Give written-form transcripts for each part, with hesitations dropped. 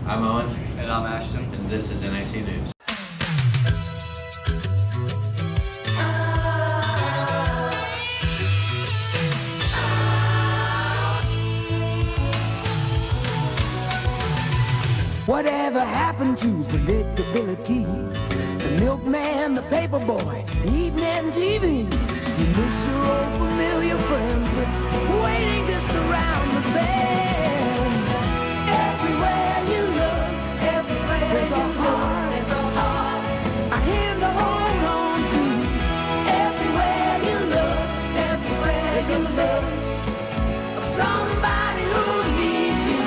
I'm Owen. And I'm Ashton. And this is NAC News. Whatever happened to predictability? The milkman, the paperboy, evening TV. You miss your old familiar friends, but waiting just around the bend. Everywhere you look, there's a heart, a hand to hold on to. Everywhere you look, there's a lust of somebody who needs you.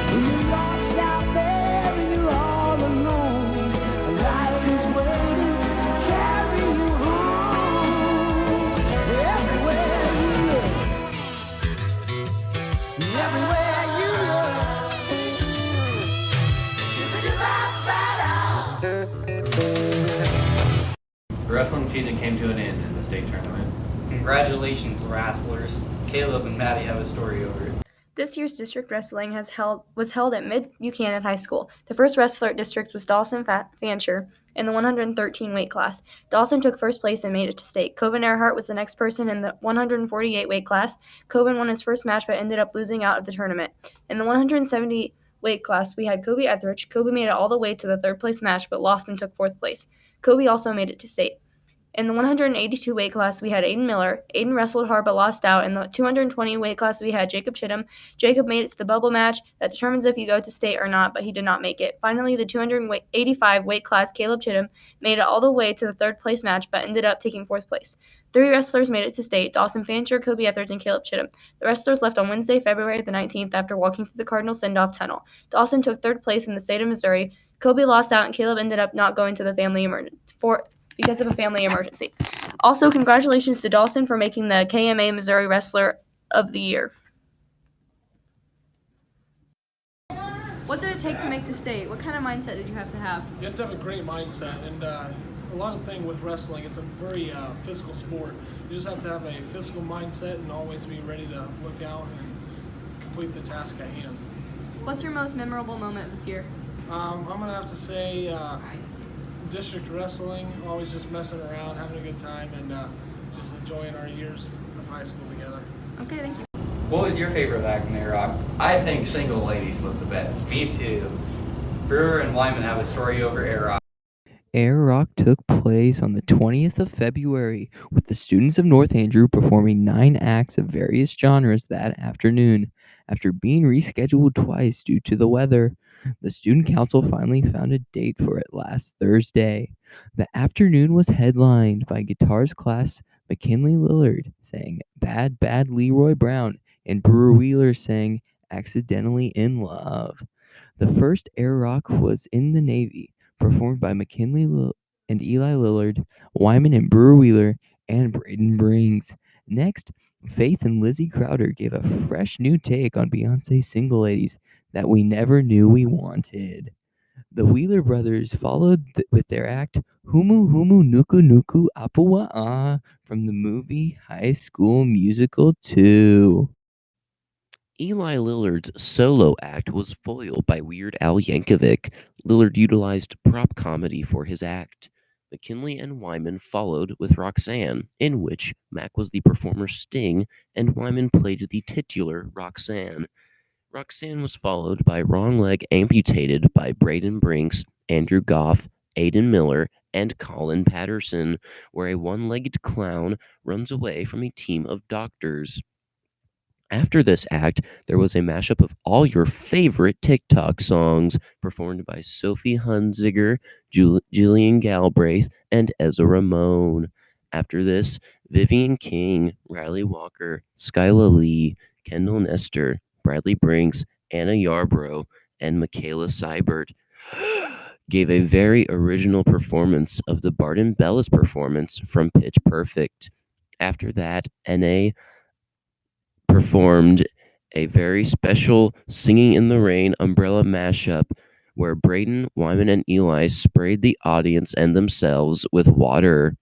When you're lost out there and you're all alone, life is waiting to carry you home. Everywhere you look, everywhere you look. The wrestling season came to an end in the state tournament. Congratulations, wrestlers. Caleb and Maddie have a story over it. This year's district wrestling was held at Mid-Buchanan High School. The first wrestler at district was Dawson Fancher in the 113 weight class. Dawson took first place and made it to state. Coben Earhart was the next person in the 148 weight class. Coben won his first match but ended up losing out of the tournament. In the 170 weight class, we had Kobe Etheridge. Kobe made it all the way to the third place match but lost and took fourth place. Kobe also made it to state. In the 182 weight class, we had Aiden Miller. Aiden wrestled hard but lost out. In the 220 weight class, we had Jacob Chittum. Jacob made it to the bubble match that determines if you go to state or not, but he did not make it. Finally, the 285 weight class, Caleb Chittum, made it all the way to the third place match but ended up taking fourth place. 3 wrestlers made it to state: Dawson Fancher, Kobe Etheridge, and Caleb Chittum. The wrestlers left on Wednesday, February the 19th after walking through the Cardinal send-off tunnel. Dawson took third place in the state of Missouri. Kobe lost out, and Caleb ended up not going to the because of a family emergency. Also, congratulations to Dawson for making the KMA Missouri Wrestler of the Year. What did it take to make the state? What kind of mindset did you have to have? You have to have a great mindset, and a lot of thing with wrestling, it's a very physical sport. You just have to have a physical mindset and always be ready to look out and complete the task at hand. What's your most memorable moment this year? I'm going to have to say district wrestling, always just messing around, having a good time, and just enjoying our years of high school together. Okay, thank you. What was your favorite act in A-Rock? I think Single Ladies was the best. Me too. Brewer and Wyman have a story over A-Rock. A-Rock took place on the 20th of February, with the students of North Andrew performing 9 acts of various genres that afternoon. After being rescheduled twice due to the weather, the student council finally found a date for it last Thursday. The afternoon was headlined by guitars class McKinley Lillard sang Bad Bad Leroy Brown, and Brewer Wheeler sang Accidentally in Love. The first A-Rock was in the Navy, performed by McKinley and Eli Lillard, Wyman and Brewer Wheeler, and Braden Brings. Next, Faith and Lizzie Crowder gave a fresh new take on Beyonce's Single Ladies that we never knew we wanted. The Wheeler brothers followed with their act Humu Humu Nuku Nuku Apuwa'a from the movie High School Musical 2. Eli Lillard's solo act was foiled by Weird Al Yankovic. Lillard utilized prop comedy for his act. McKinley and Wyman followed with Roxanne, in which Mac was the performer Sting and Wyman played the titular Roxanne. Roxanne was followed by Wrong Leg Amputated by Braden Brinks, Andrew Goff, Aiden Miller, and Colin Patterson, where a one-legged clown runs away from a team of doctors. After this act, there was a mashup of all your favorite TikTok songs performed by Sophie Hunziger, Jillian Galbraith, and Ezra Ramon. After this, Vivian King, Riley Walker, Skyla Lee, Kendall Nestor, Bradley Brinks, Anna Yarbrough, and Michaela Seibert gave a very original performance of the Barton Bellis performance from Pitch Perfect. After that, NA performed a very special Singing in the Rain umbrella mashup where Braden, Wyman, and Eli sprayed the audience and themselves with water.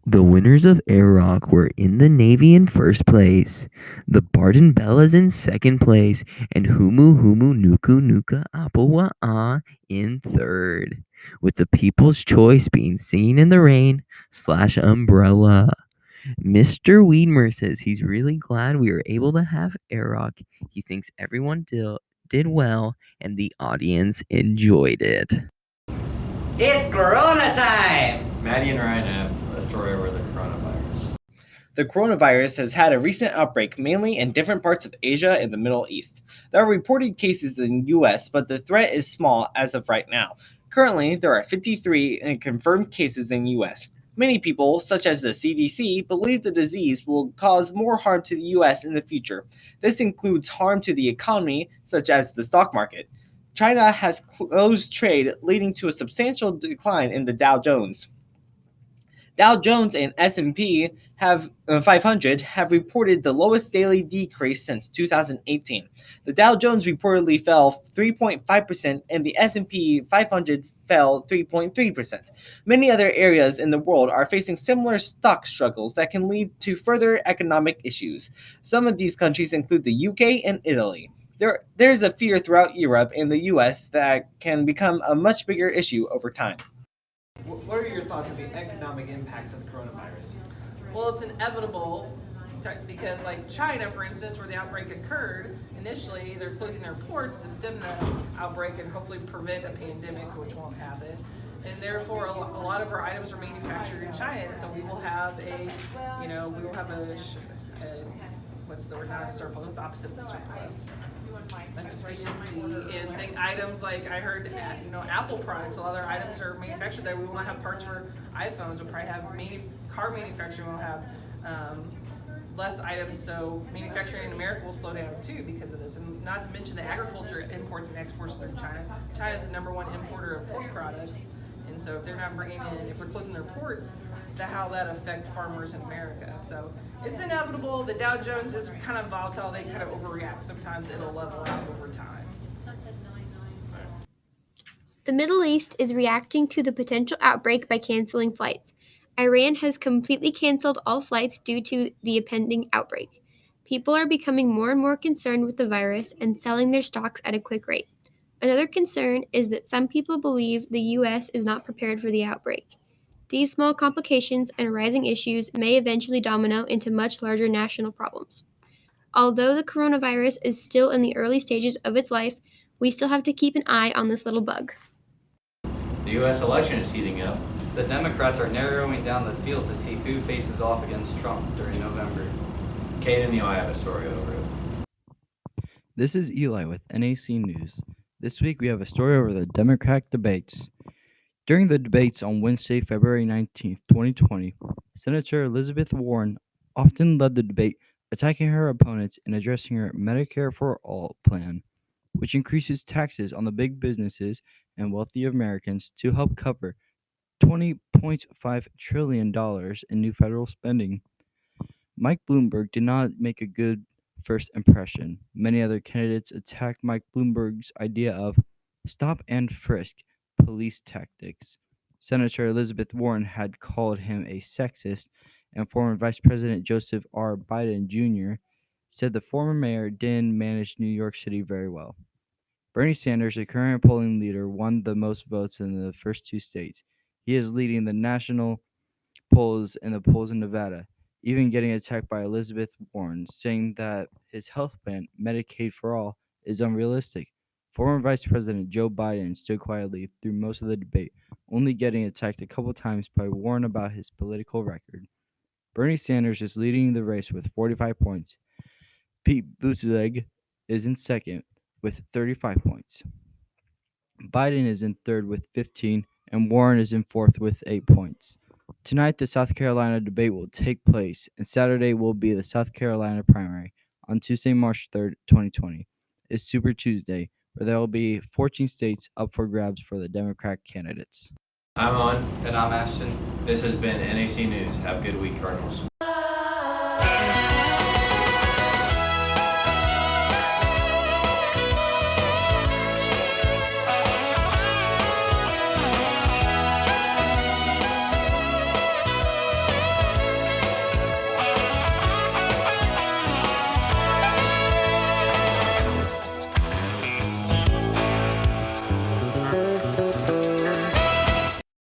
The winners of Air Rock were in the Navy in first place, the Barton Bellas in second place, and Humu Humu Nuku Nuka Apawa'a in third, with the People's Choice being Singing in the Rain / Umbrella. Mr. Wiedmer says he's really glad we were able to have Air Rock. He thinks everyone did well and the audience enjoyed it. It's Corona time! Maddie and Ryan have a story over the coronavirus. The coronavirus has had a recent outbreak mainly in different parts of Asia and the Middle East. There are reported cases in the US, but the threat is small as of right now. Currently, there are 53 confirmed cases in the US. Many people, such as the CDC, believe the disease will cause more harm to the US in the future. This includes harm to the economy, such as the stock market. China has closed trade, leading to a substantial decline in the Dow Jones. Dow Jones and S&P 500 have reported the lowest daily decrease since 2018. The Dow Jones reportedly fell 3.5% and the S&P 500 fell 3.3%. Many other areas in the world are facing similar stock struggles that can lead to further economic issues. Some of these countries include the UK and Italy. There's a fear throughout Europe and the US that can become a much bigger issue over time. What are your thoughts on the economic impacts of the coronavirus? Well, it's inevitable because, like China, for instance, where the outbreak occurred, initially they're closing their ports to stem the outbreak and hopefully prevent a pandemic, which won't happen. And therefore, a lot of our items are manufactured in China, and so we will have what's the word? Not a surplus. What's the opposite of surplus? Efficiency and items like I heard, Apple products. A lot of their items are manufactured there. We will not have parts for iPhones. We'll probably have car manufacturing. We'll have less items, so manufacturing in America will slow down too because of this. And not to mention the agriculture imports and exports through China. China is the #1 importer of pork products, and so if they're not bringing in, if we're closing their ports, how that affect farmers in America. So it's inevitable. The Dow Jones is kind of volatile. They kind of overreact. Sometimes it'll level out over time. The Middle East is reacting to the potential outbreak by canceling flights. Iran has completely canceled all flights due to the impending outbreak. People are becoming more and more concerned with the virus and selling their stocks at a quick rate. Another concern is that some people believe the U.S. is not prepared for the outbreak. These small complications and rising issues may eventually domino into much larger national problems. Although the coronavirus is still in the early stages of its life, we still have to keep an eye on this little bug. The U.S. election is heating up. The Democrats are narrowing down the field to see who faces off against Trump during November. Kate and Eli have a story over it. This is Eli with NAC News. This week we have a story over the Democratic debates. During the debates on Wednesday, February 19, 2020, Senator Elizabeth Warren often led the debate, attacking her opponents and addressing her Medicare for All plan, which increases taxes on the big businesses and wealthy Americans to help cover $20.5 trillion in new federal spending. Mike Bloomberg did not make a good first impression. Many other candidates attacked Mike Bloomberg's idea of stop and frisk police tactics. Senator Elizabeth Warren had called him a sexist, and former Vice President Joseph R. Biden Jr. said the former mayor didn't manage New York City very well. Bernie Sanders, the current polling leader, won the most votes in the first two states. He is leading the national polls in Nevada, even getting attacked by Elizabeth Warren, saying that his health plan, Medicaid for All, is unrealistic. Former Vice President Joe Biden stood quietly through most of the debate, only getting attacked a couple times by Warren about his political record. Bernie Sanders is leading the race with 45 points. Pete Buttigieg is in second with 35 points. Biden is in third with 15, and Warren is in fourth with 8 points. Tonight, the South Carolina debate will take place, and Saturday will be the South Carolina primary. On Tuesday, March 3rd, 2020, is Super Tuesday, where there will be 14 states up for grabs for the Democratic candidates. I'm Owen. And I'm Ashton. This has been NAC News. Have a good week, Cardinals.